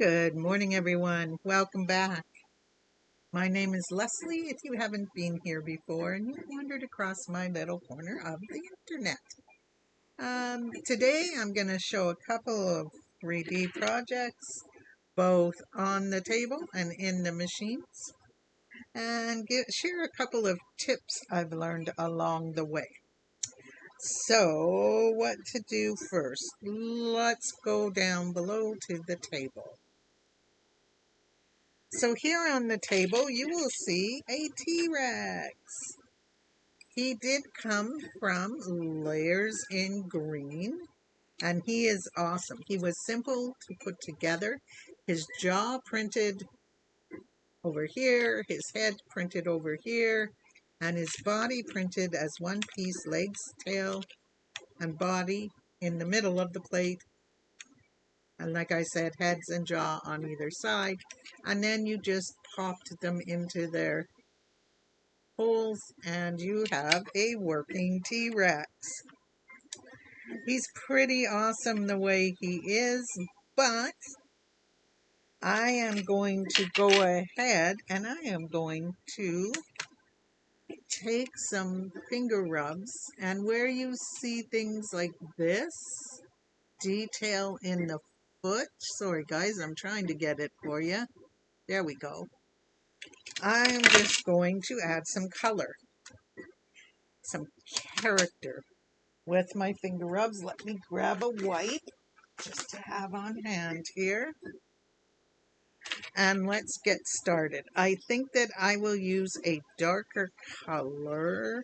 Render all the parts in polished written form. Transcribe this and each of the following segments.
Good morning, everyone. Welcome back. My name is Leslie. If you haven't been here before and you've wandered across my little corner of the internet, today I'm going to show a couple of 3D projects, both on the table and in the machines, and share a couple of tips I've learned along the way. So, what to do first? Let's go down below to the table. So here on the table, you will see a T-Rex. He did come from Layers in Green, and he is awesome. He was simple to put together. His jaw printed over here, his head printed over here, and his body printed as one piece, legs, tail, and body in the middle of the plate. And like I said, heads and jaw on either side. And then you just popped them into their holes and you have a working T-Rex. He's pretty awesome the way he is, but I am going to go ahead and I am going to take some finger rubs, and where you see things like this detail in the foot, sorry guys, I'm trying to get it for you. There we go. I'm just going to add some color, some character with my finger rubs. Let me grab a wipe just to have on hand here. And let's get started. I think that I will use a darker color.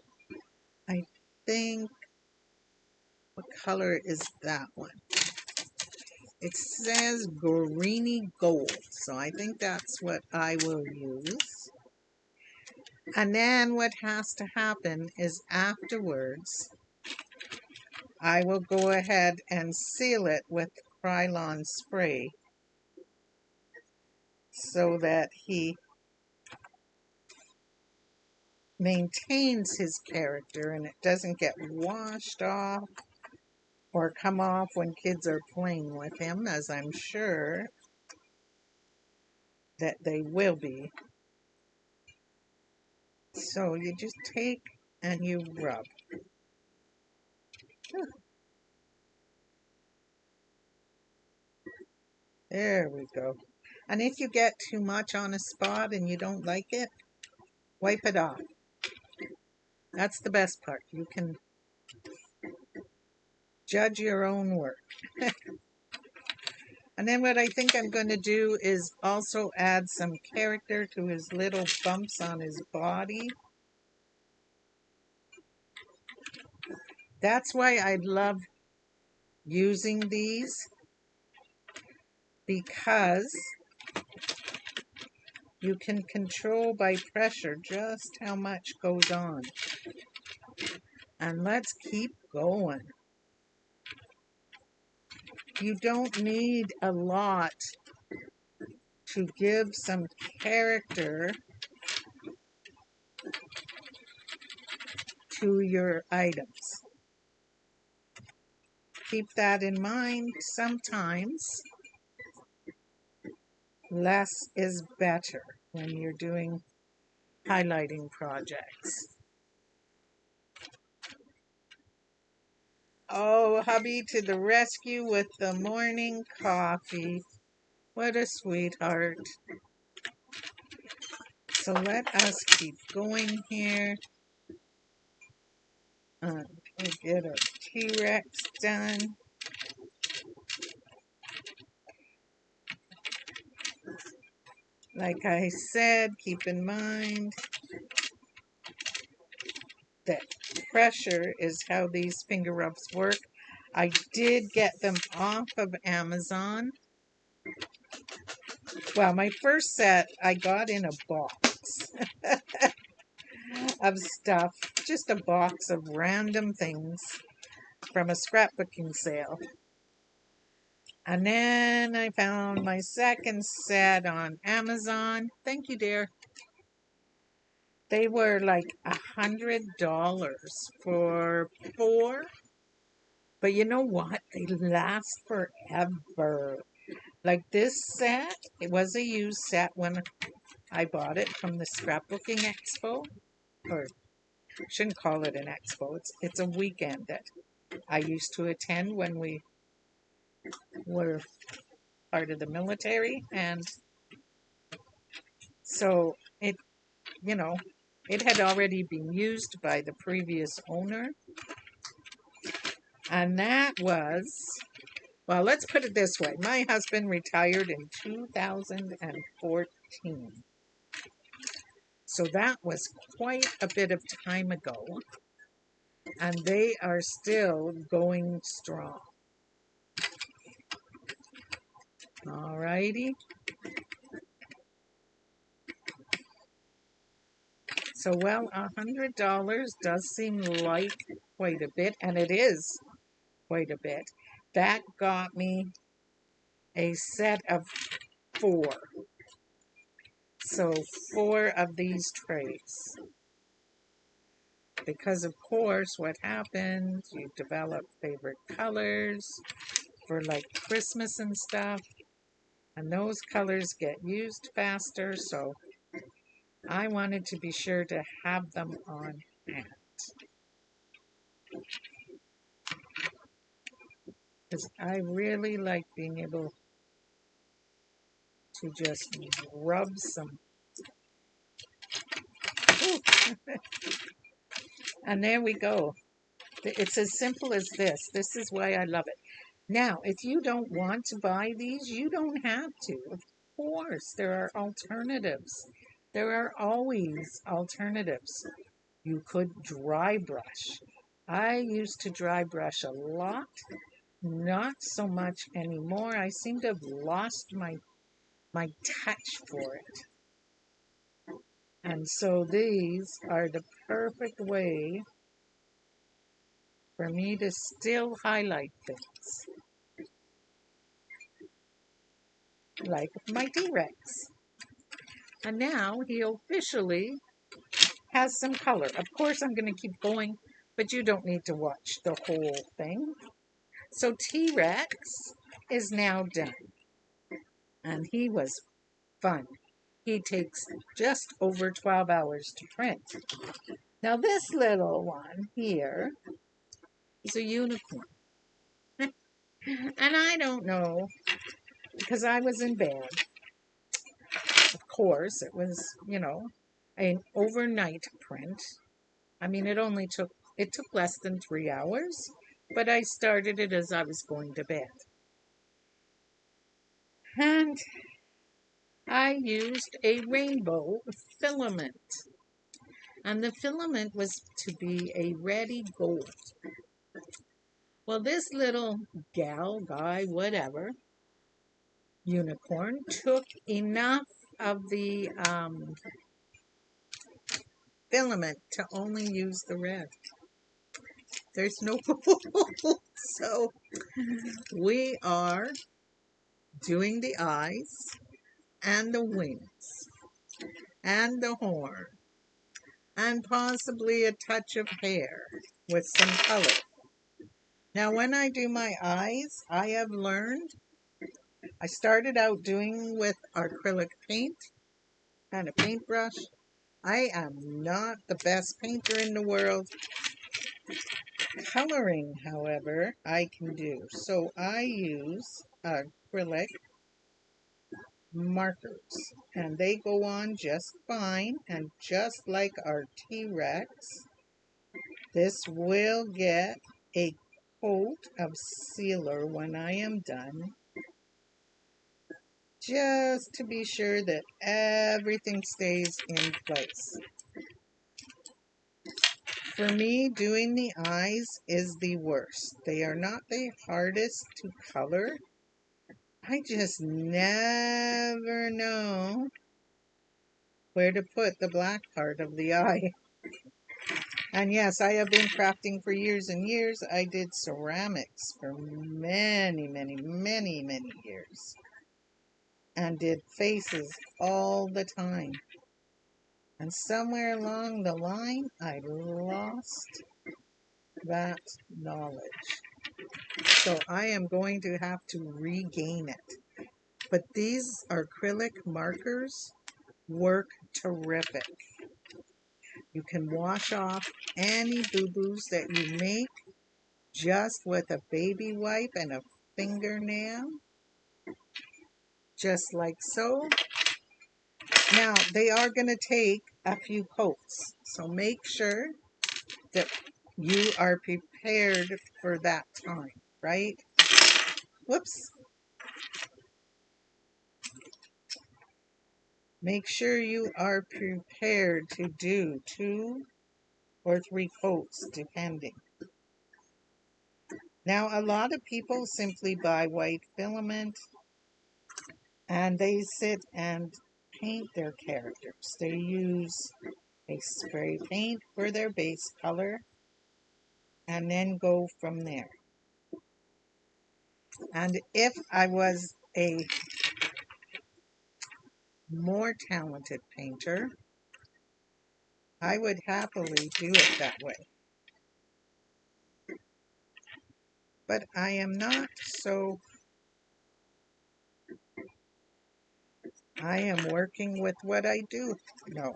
I think, what color is that one? It says greeny gold, so I think that's what I will use. And then what has to happen is afterwards, I will go ahead and seal it with Krylon spray so that he maintains his character and it doesn't get washed off or come off when kids are playing with him, as I'm sure that they will be. So you just take and you rub. There we go. And if you get too much on a spot and you don't like it, wipe it off. That's the best part. You can judge your own work. And then what I think I'm going to do is also add some character to his little bumps on his body. That's why I love using these, because you can control by pressure just how much goes on. And let's keep going. You don't need a lot to give some character to your items. Keep that in mind. Sometimes less is better when you're doing highlighting projects. Oh, hubby to the rescue with the morning coffee. What a sweetheart. So let us keep going here. We'll get our T-Rex done. Like I said, keep in mind that pressure is how these finger rubs work. I did get them off of Amazon. Well, my first set I got in a box of stuff, just a box of random things from a scrapbooking sale. And then I found my second set on Amazon. Thank you, dear. They were like $100 for 4. But you know what? They last forever. Like this set, it was a used set when I bought it from the Scrapbooking Expo, or shouldn't call it an expo. It's a weekend that I used to attend when we were part of the military, and so it, you know, it had already been used by the previous owner, and that was, well, let's put it this way. My husband retired in 2014. So that was quite a bit of time ago, and they are still going strong. Alrighty. So, well, $100 does seem like quite a bit, and it is quite a bit. That got me a set of 4. So 4 of these trays. Because of course what happens, you develop favorite colors for like Christmas and stuff, and those colors get used faster, so I wanted to be sure to have them on hand. Because I really like being able to just rub some. And there we go. It's as simple as this. This is why I love it. Now, if you don't want to buy these, you don't have to. Of course, there are alternatives. There are always alternatives. You could dry brush. I used to dry brush a lot. Not so much anymore. I seem to have lost my touch for it. And so these are the perfect way for me to still highlight things. Like my T-Rex. And now he officially has some color. Of course, I'm going to keep going, but you don't need to watch the whole thing. So T-Rex is now done. And he was fun. He takes just over 12 hours to print. Now this little one here is a unicorn. And I don't know, because I was in bed. Of course, it was, an overnight print. I mean, it took less than 3 hours, but I started it as I was going to bed. And I used a rainbow filament. And the filament was to be a ready gold. Well, this little gal, guy, whatever, unicorn, took enough of the filament to only use the red. There's no gold. So we are doing the eyes and the wings and the horn and possibly a touch of hair with some color. Now when I do my eyes, I have learned, I started out doing with acrylic paint and a paintbrush. I am not the best painter in the world. Coloring, however, I can do. So I use acrylic markers, and they go on just fine. And just like our T-Rex, this will get a coat of sealer when I am done, just to be sure that everything stays in place. For me, doing the eyes is the worst. They are not the hardest to color. I just never know where to put the black part of the eye. And yes, I have been crafting for years and years. I did ceramics for many, many, many, many years. And did faces all the time. And somewhere along the line, I lost that knowledge. So I am going to have to regain it. But these acrylic markers work terrific. You can wash off any boo-boos that you make just with a baby wipe and a fingernail, just like so. Now, they are going to take a few coats, so make sure that you are prepared for that time, right? Whoops. Make sure you are prepared to do 2 or 3 coats, depending. Now, a lot of people simply buy white filament and they sit and paint their characters. They use a spray paint for their base color and then go from there. And if I was a more talented painter, I would happily do it that way. But I am not, so I am working with what I do know.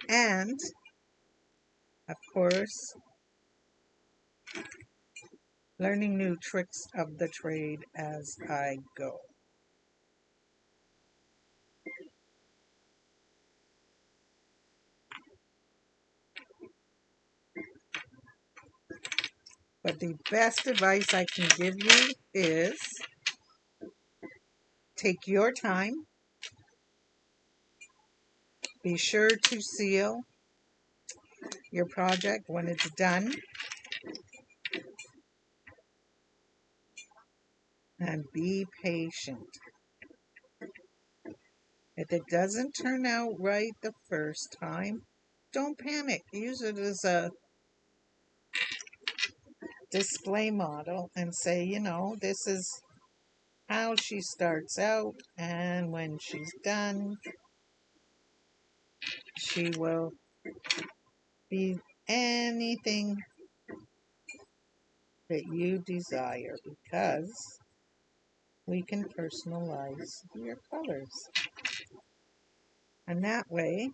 And, of course, learning new tricks of the trade as I go. But the best advice I can give you is take your time. Be sure to seal your project when it's done. And be patient. If it doesn't turn out right the first time, don't panic. Use it as a display model and say, you know, this is how she starts out, and when she's done, she will be anything that you desire, because we can personalize your colors. And that way,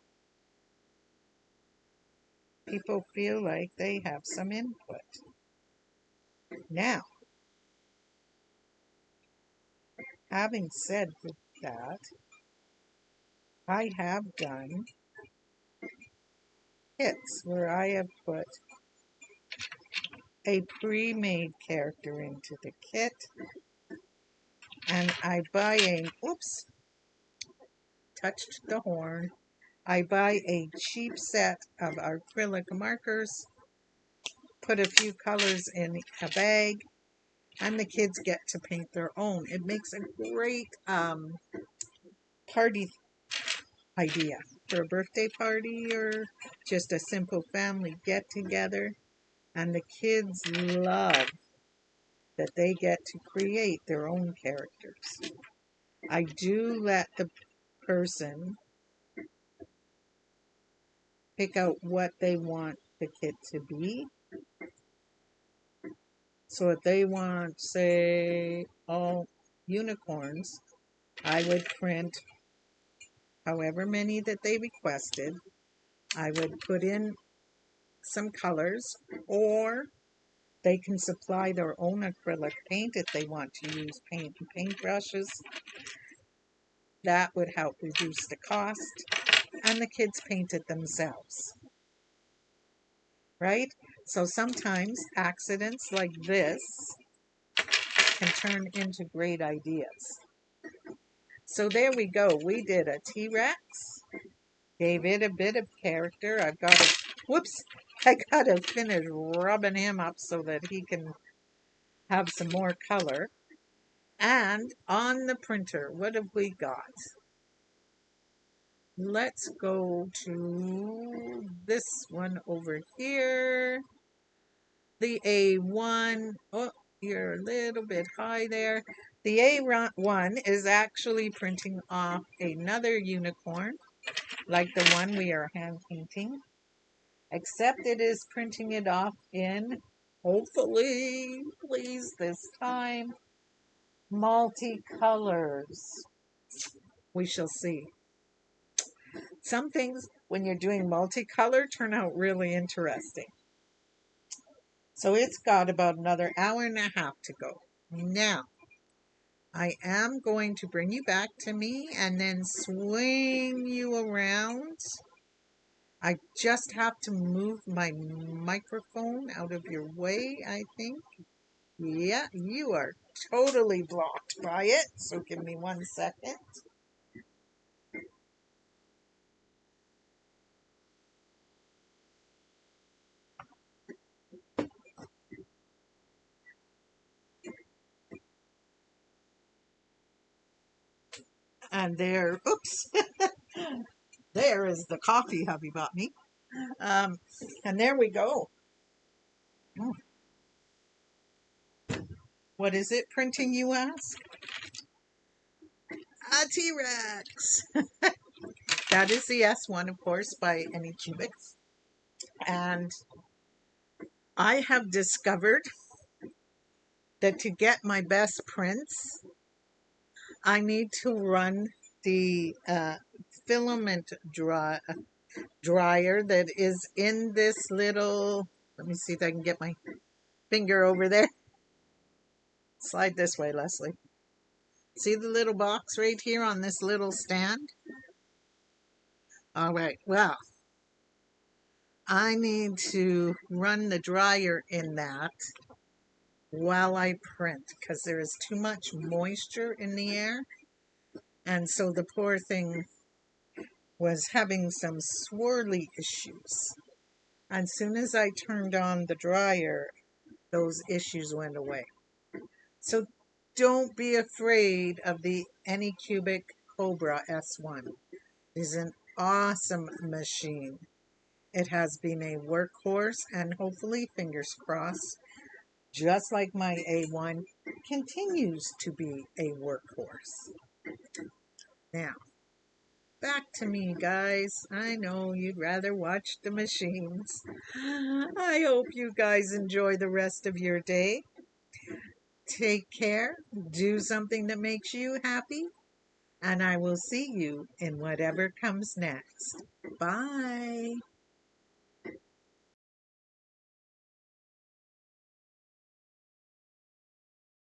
people feel like they have some input. Now, having said that, I have done kits where I have put a pre-made character into the kit, and I buy a, oops, touched the horn. I buy a cheap set of acrylic markers, put a few colors in a bag, and the kids get to paint their own. It makes a great party idea for a birthday party or just a simple family get-together. And the kids love that they get to create their own characters. I do let the person pick out what they want the kit to be. So if they want, say, all unicorns, I would print however many that they requested. I would put in some colors, or they can supply their own acrylic paint if they want to use paint and paintbrushes. That would help reduce the cost, and the kids paint it themselves, right? So sometimes accidents like this can turn into great ideas. So there we go. We did a T-Rex, gave it a bit of character. I've got to, whoops, I got to finish rubbing him up so that he can have some more color. And on the printer, what have we got? Let's go to this one over here. The A1. Oh, you're a little bit high there. The A1 is actually printing off another unicorn, like the one we are hand painting, except it is printing it off in, hopefully, please, this time, multicolors. We shall see. Some things, when you're doing multicolor, turn out really interesting. So it's got about another hour and a half to go. Now, I am going to bring you back to me and then swing you around. I just have to move my microphone out of your way, I think. Yeah, you are totally blocked by it. So give me 1 second. And there, oops, there is the coffee hubby bought me. Um, and there we go. Oh, what is it printing, you ask? A T-Rex. That is the S1, of course, by Anycubics. And I have discovered that to get my best prints, I need to run the filament dryer that is in this little, let me see if I can get my finger over there. Slide this way, Leslie. See the little box right here on this little stand? All right, well, I need to run the dryer in that while I print because there is too much moisture in the air. And so the poor thing was having some swirly issues. As soon as I turned on the dryer, those issues went away. So don't be afraid of the Anycubic Cobra S1. It is an awesome machine. It has been a workhorse and hopefully, fingers crossed, just like my A1, continues to be a workhorse. Now, back to me, guys. I know you'd rather watch the machines. I hope you guys enjoy the rest of your day. Take care. Do something that makes you happy. And I will see you in whatever comes next. Bye.